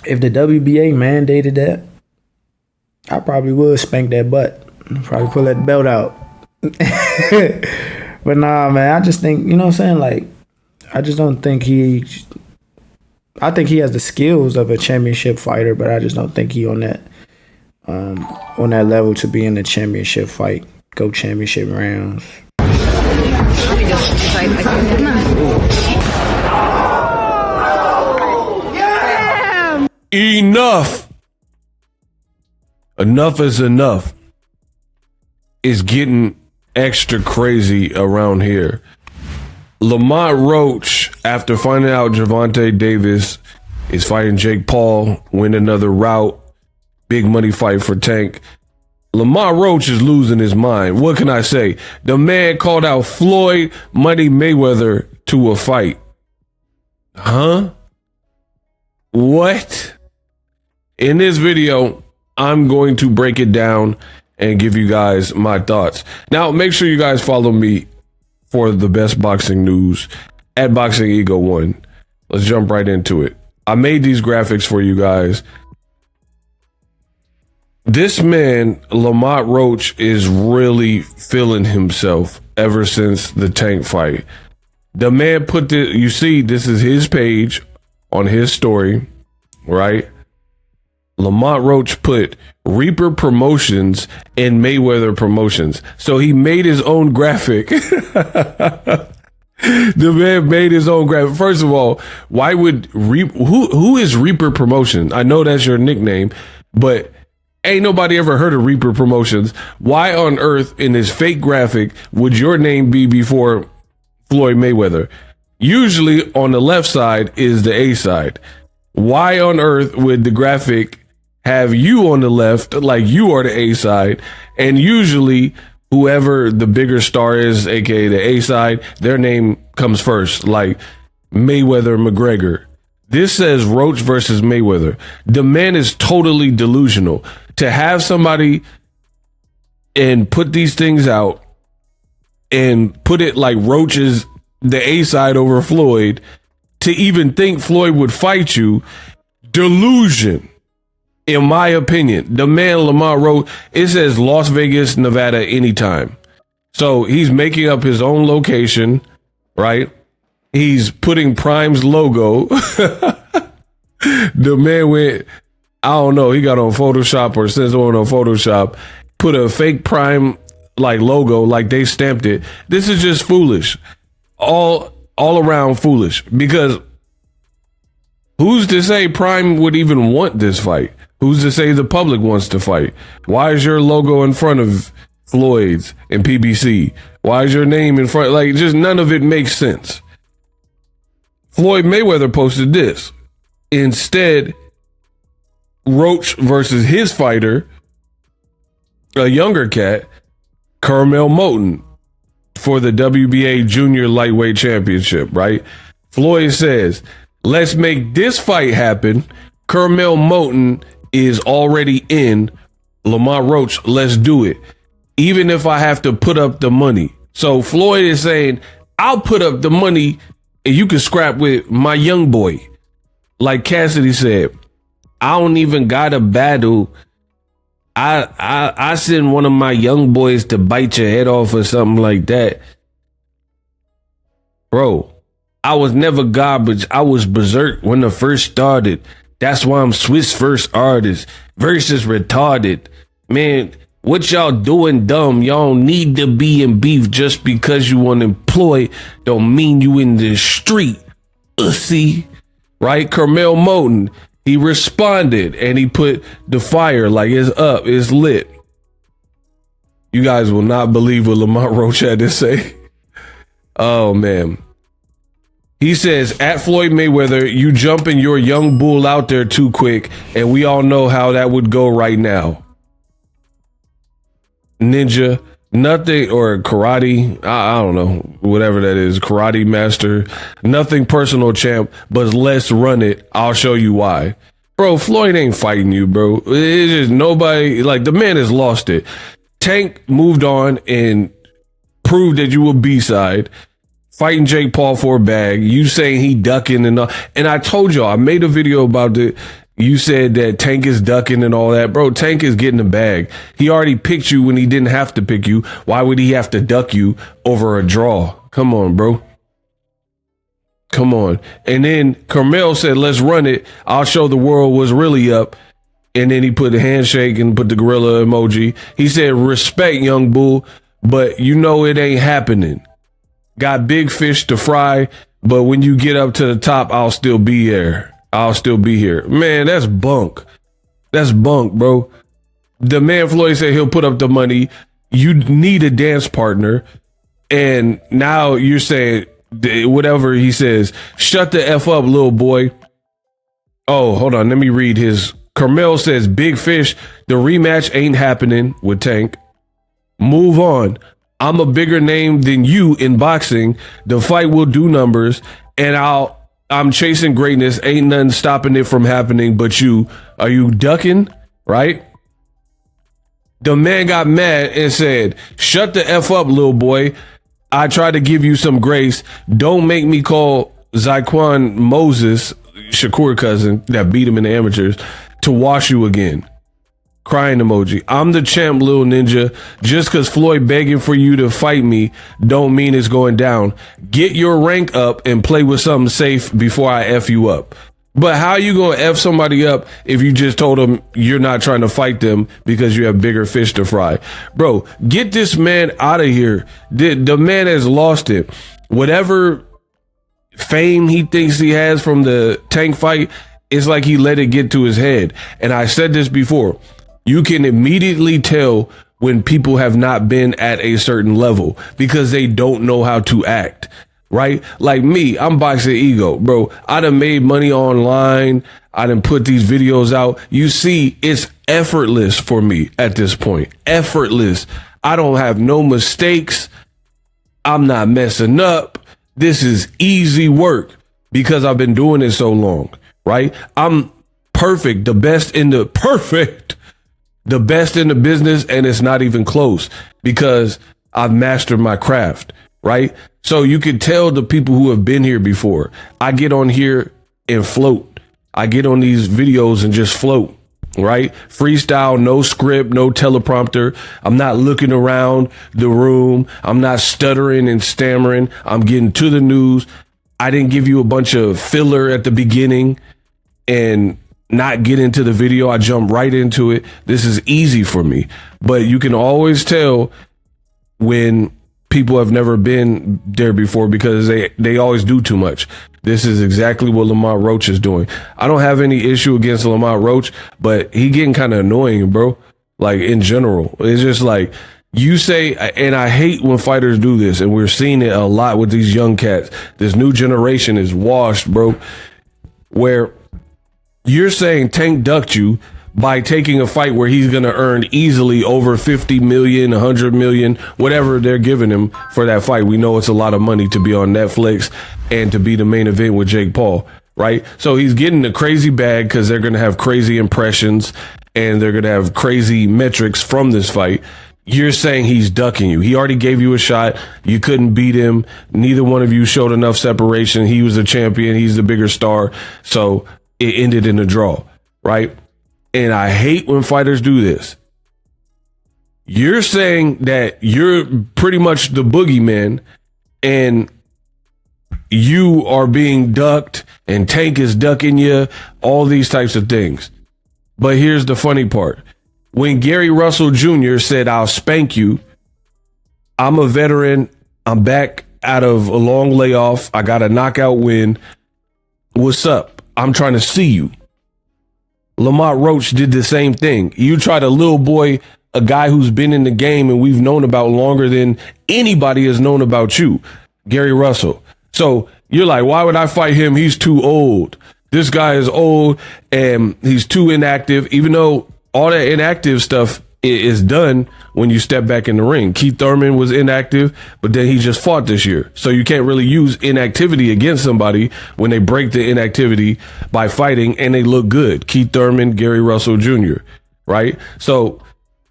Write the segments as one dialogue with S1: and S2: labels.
S1: if the WBA mandated that, I probably would spank that butt. Probably pull that belt out. But nah, man, I just think, you know what I'm saying? Like, I just don't think I think he has the skills of a championship fighter, but I just don't think he on that level to be in the championship fight, go championship rounds.
S2: Enough. Enough is enough. It's getting extra crazy around here. Lamont Roach, after finding out Gervonta Davis is fighting Jake Paul, win another route, big money fight for Tank. Lamont Roach is losing his mind. What can I say? The man called out Floyd Money Mayweather to a fight. Huh? What? In this video, I'm going to break it down and give you guys my thoughts. Now, make sure you guys follow me for the best boxing news at Boxing Ego 1. Let's jump right into it. I made these graphics for you guys. This man, Lamont Roach, is really feeling himself ever since the Tank fight. The man put you see, this is his page on his story, right? Lamont Roach put Reaper Promotions and Mayweather Promotions. So he made his own graphic. The man made his own graphic. First of all, why would who is Reaper Promotions? I know that's your nickname, but ain't nobody ever heard of Reaper Promotions. Why on earth in this fake graphic would your name be before Floyd Mayweather? Usually on the left side is the A side. Why on earth would the graphic have you on the left, like you are the A side, and usually whoever the bigger star is, aka the A side, their name comes first, like Mayweather McGregor. This says Roach versus Mayweather. The man is totally delusional. To have somebody and put these things out and put it like Roach is the A side over Floyd, to even think Floyd would fight you, delusion. In my opinion, the man Lamont Roach, it says Las Vegas, Nevada, anytime. So he's making up his own location, right? He's putting Prime's logo. The man went, I don't know, he got on Photoshop or sent on Photoshop, put a fake Prime like logo, like they stamped it. This is just foolish. All around foolish, because who's to say Prime would even want this fight? Who's to say the public wants to fight? Why is your logo in front of Floyd's and PBC? Why is your name in front? Like, just none of it makes sense. Floyd Mayweather posted this. Instead, Roach versus his fighter, a younger cat, Curmel Moton, for the WBA Junior Lightweight Championship, right? Floyd says, let's make this fight happen. Curmel Moton is already in. Lamont Roach, let's do it. Even if I have to put up the money. So Floyd is saying, I'll put up the money and you can scrap with my young boy. Like Cassidy said, I don't even got a battle. I send one of my young boys to bite your head off or something like that. Bro, I was never garbage. I was berserk when I first started. That's why I'm Swiss first artist versus retarded. Man, what y'all doing dumb? Y'all don't need to be in beef just because you unemployed. Don't mean you in the street. See? Right? Curmel Moton, he responded and he put the fire like it's up, it's lit. You guys will not believe what Lamont Roach had to say. Oh, man. He says, at Floyd Mayweather, you jumping your young bull out there too quick, and we all know how that would go right now. Ninja, nothing, or karate, I don't know, whatever that is, karate master, nothing personal, champ, but let's run it. I'll show you why. Bro, Floyd ain't fighting you, bro. It's just nobody, like, the man has lost it. Tank moved on and proved that you a B-side. Fighting Jake Paul for a bag, you saying he ducking and all. And I told y'all, I made a video about it. You said that Tank is ducking and all that. Bro, Tank is getting the bag. He already picked you when he didn't have to pick you. Why would he have to duck you over a draw? Come on, bro. Come on. And then Curmel said, let's run it. I'll show the world what's really up. And then he put the handshake and put the gorilla emoji. He said, respect, young bull, but you know it ain't happening. Got big fish to fry, but when you get up to the top, I'll still be there. I'll still be here. Man, that's bunk. That's bunk, bro. The man Floyd said he'll put up the money. You need a dance partner. And now you're saying whatever he says. Shut the F up, little boy. Oh, hold on. Let me read his. Curmel says, big fish. The rematch ain't happening with Tank. Move on. I'm a bigger name than you in boxing. The fight will do numbers. And I'm chasing greatness. Ain't nothing stopping it from happening but you. Are you ducking? Right? The man got mad and said, shut the F up, little boy. I tried to give you some grace. Don't make me call Zyquan Moses, Shakur cousin, that beat him in the amateurs, to wash you again. Crying emoji. I'm the champ, little ninja. Just because Floyd begging for you to fight me don't mean it's going down. Get your rank up and play with something safe before I F you up. But how you going to F somebody up if you just told them you're not trying to fight them because you have bigger fish to fry? Bro, get this man out of here. The man has lost it. Whatever fame he thinks he has from the Tank fight, it's like he let it get to his head. And I said this before. You can immediately tell when people have not been at a certain level because they don't know how to act, right? Like me, I'm boxing ego, bro. I done made money online. I done put these videos out. You see, it's effortless for me at this point. Effortless. I don't have no mistakes. I'm not messing up. This is easy work because I've been doing it so long, right? I'm perfect, the best in the business, and it's not even close because I've mastered my craft, right? So you can tell the people who have been here before. I get on here and float. I get on these videos and just float, right? Freestyle, no script, no teleprompter. I'm not looking around the room. I'm not stuttering and stammering. I'm getting to the news. I didn't give you a bunch of filler at the beginning and not get into the video. I jump right into it. This is easy for me, but you can always tell when people have never been there before because they always do too much. This is exactly what Lamont Roach is doing. I don't have any issue against Lamont Roach, but he getting kind of annoying, bro. Like in general, it's just like you say, and I hate when fighters do this, and we're seeing it a lot with these young cats. This new generation is washed, bro, where you're saying Tank ducked you by taking a fight where he's going to earn easily over 50 million, 100 million, whatever they're giving him for that fight. We know it's a lot of money to be on Netflix and to be the main event with Jake Paul, right? So he's getting a crazy bag because they're going to have crazy impressions and they're going to have crazy metrics from this fight. You're saying he's ducking you. He already gave you a shot. You couldn't beat him. Neither one of you showed enough separation. He was the champion. He's the bigger star. So it ended in a draw, right? And I hate when fighters do this. You're saying that you're pretty much the boogeyman and you are being ducked and Tank is ducking you, all these types of things. But here's the funny part. When Gary Russell Jr. said, I'll spank you, I'm a veteran. I'm back out of a long layoff. I got a knockout win. What's up? I'm trying to see you. Lamont Roach did the same thing. You try to little boy a guy who's been in the game and we've known about longer than anybody has known about you, Gary Russell. So you're like, why would I fight him? He's too old. This guy is old and he's too inactive, even though all that inactive stuff is done when you step back in the ring. Keith Thurman was inactive, but then he just fought this year. So you can't really use inactivity against somebody when they break the inactivity by fighting and they look good. Keith Thurman, Gary Russell Jr., right? So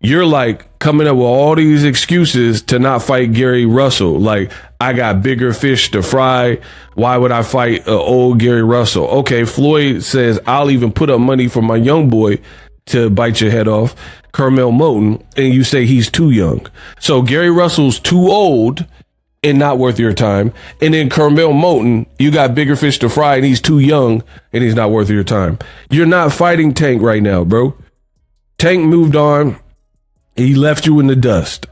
S2: you're like coming up with all these excuses to not fight Gary Russell. Like, I got bigger fish to fry. Why would I fight old Gary Russell? Okay, Floyd says, I'll even put up money for my young boy to bite your head off, Curmel Moton, and you say he's too young. So Gary Russell's too old and not worth your time. And then Curmel Moton, you got bigger fish to fry and he's too young and he's not worth your time. You're not fighting Tank right now, bro. Tank moved on. He left you in the dust.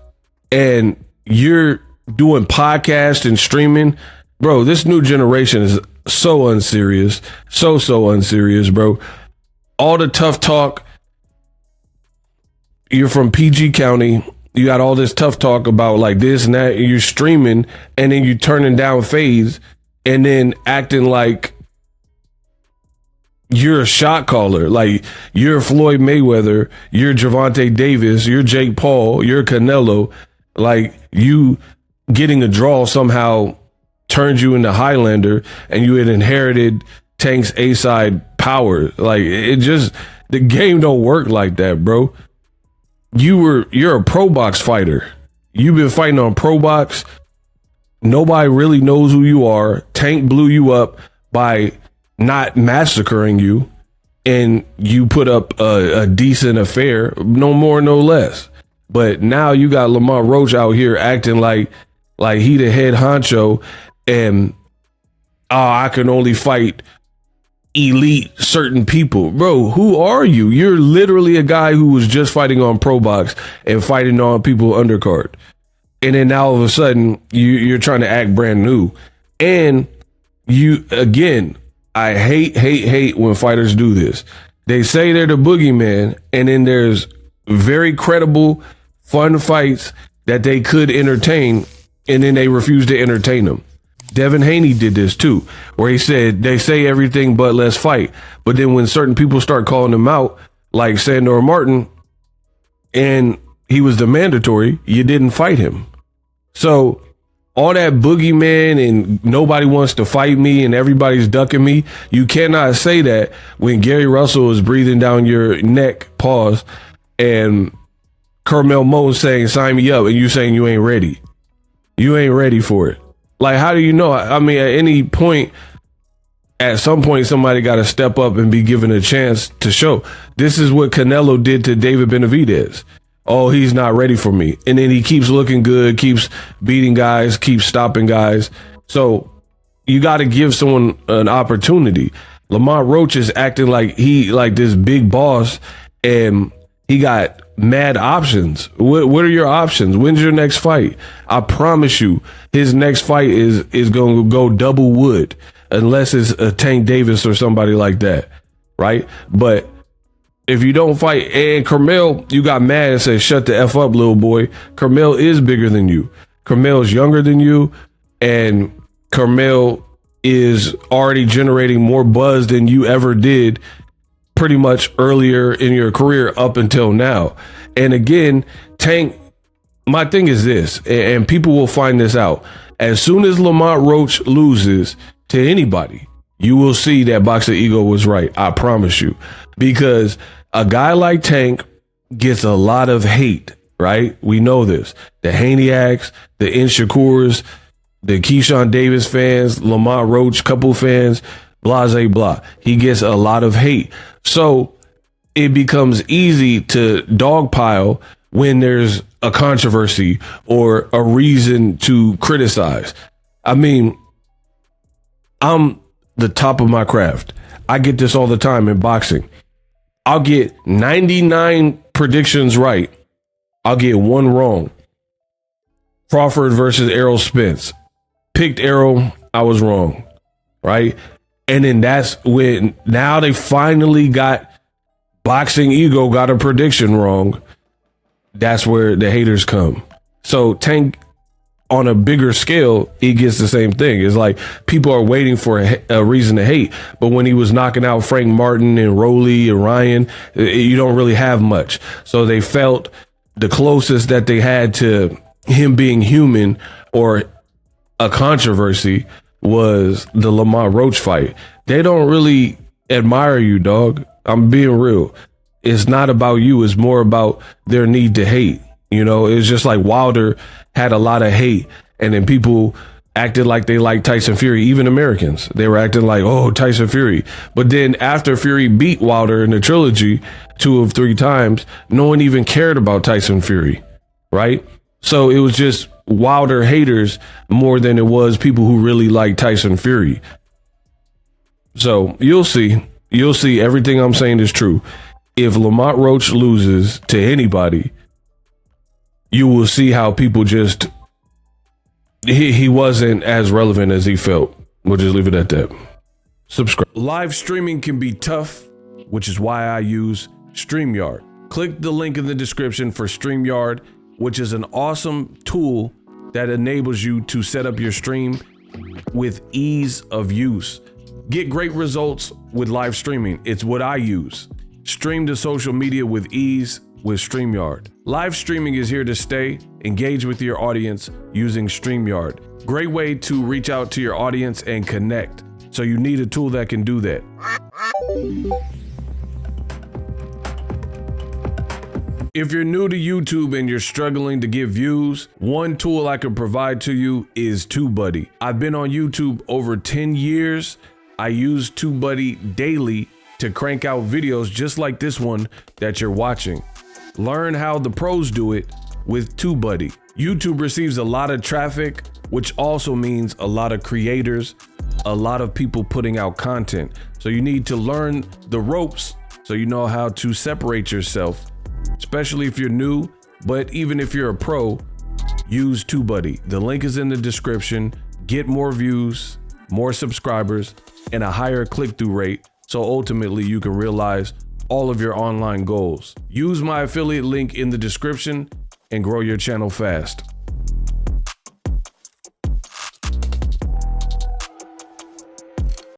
S2: And you're doing podcasts and streaming. Bro, this new generation is so unserious. So unserious, bro. All the tough talk. You're from PG County. You got all this tough talk about like this and that. And you're streaming and then you turning down fades and then acting like you're a shot caller. Like, you're Floyd Mayweather, you're Gervonta Davis, you're Jake Paul, you're Canelo. Like, you getting a draw somehow turned you into Highlander and you had inherited Tank's A-side power. Like, it just, the game don't work like that, bro. You're a pro box fighter. You've been fighting on pro box. Nobody really knows who you are. Tank blew you up by not massacring you, and you put up a decent affair, no more, no less. But now you got Lamont Roach out here acting like he the head honcho, and I can only fight elite certain people. Bro, who are you? You're literally a guy who was just fighting on pro box and fighting on people undercard. And then now all of a sudden you're trying to act brand new. And you, again, I hate when fighters do this. They say they're the boogeyman, and then there's very credible, fun fights that they could entertain, and then they refuse to entertain them. Devin Haney did this too, where he said, they say everything but let's fight. But then when certain people start calling him out, like Sandor Martin, and he was the mandatory, you didn't fight him. So all that boogeyman and nobody wants to fight me and everybody's ducking me, you cannot say that when Gary Russell is breathing down your neck, pause, and Curmel Moton saying, sign me up, and you saying you ain't ready. You ain't ready for it. Like, how do you know? I mean, at any point, at some point, somebody got to step up and be given a chance to show. This is what Canelo did to David Benavidez. Oh, he's not ready for me. And then he keeps looking good, keeps beating guys, keeps stopping guys. So you got to give someone an opportunity. Lamont Roach is acting like he like this big boss, and he got mad options. What are your options? When's your next fight? I promise you, his next fight is going to go double wood, unless it's a Tank Davis or somebody like that, right? But if you don't fight, and Curmel, you got mad and said, shut the F up, little boy. Curmel is bigger than you. Curmel's younger than you, and Curmel is already generating more buzz than you ever did pretty much earlier in your career up until now. And again, Tank, my thing is this, and people will find this out. As soon as Lamont Roach loses to anybody, you will see that Boxer Ego was right. I promise you. Because a guy like Tank gets a lot of hate, right? We know this. The Haniacs, the Inshakurs, the Keyshawn Davis fans, Lamont Roach couple fans, blah, blah, blah. He gets a lot of hate. So it becomes easy to dogpile when there's a controversy or a reason to criticize. I mean, I'm the top of my craft. I get this all the time in boxing. I'll get 99 predictions right. I'll get one wrong. Crawford versus Errol Spence. Picked Errol, I was wrong, right? And then that's when, now they finally got Boxing Ego got a prediction wrong. That's where the haters come. So Tank, on a bigger scale, he gets the same thing. It's like people are waiting for a reason to hate. But when he was knocking out Frank Martin and Roley and Ryan, you don't really have much. So they felt the closest that they had to him being human or a controversy was the Lamont Roach fight. They don't really admire you, dog. I'm being real. it's not about you. It's more about their need to hate. You know, it's just like Wilder had a lot of hate, and then people acted like they liked Tyson Fury, even Americans. They were acting like, oh, Tyson Fury. But then after Fury beat Wilder in the trilogy 2 of 3 times, no one even cared about Tyson Fury, right? So it was just Wilder haters more than it was people who really like Tyson Fury. So you'll see everything I'm saying is true. If Lamont Roach loses to anybody, you will see how people just, he wasn't as relevant as he felt. We'll just leave it at that. Subscribe. Live streaming can be tough, which is why I use StreamYard. Click the link in the description for StreamYard, which is an awesome tool that enables you to set up your stream with ease of use. Get great results with live streaming. It's what I use. Stream to social media with ease with StreamYard. Live streaming is here to stay. Engage with your audience using StreamYard. Great way to reach out to your audience and connect. So you need a tool that can do that. If you're new to YouTube and you're struggling to get views, one tool I can provide to you is TubeBuddy. I've been on YouTube over 10 years. I use TubeBuddy daily to crank out videos just like this one that you're watching. Learn how the pros do it with TubeBuddy. YouTube receives a lot of traffic, which also means a lot of creators, a lot of people putting out content. So you need to learn the ropes so you know how to separate yourself, especially if you're new, but even if you're a pro, use TubeBuddy. The link is in the description. Get more views, more subscribers, and a higher click-through rate, so ultimately you can realize all of your online goals. Use my affiliate link in the description and grow your channel fast.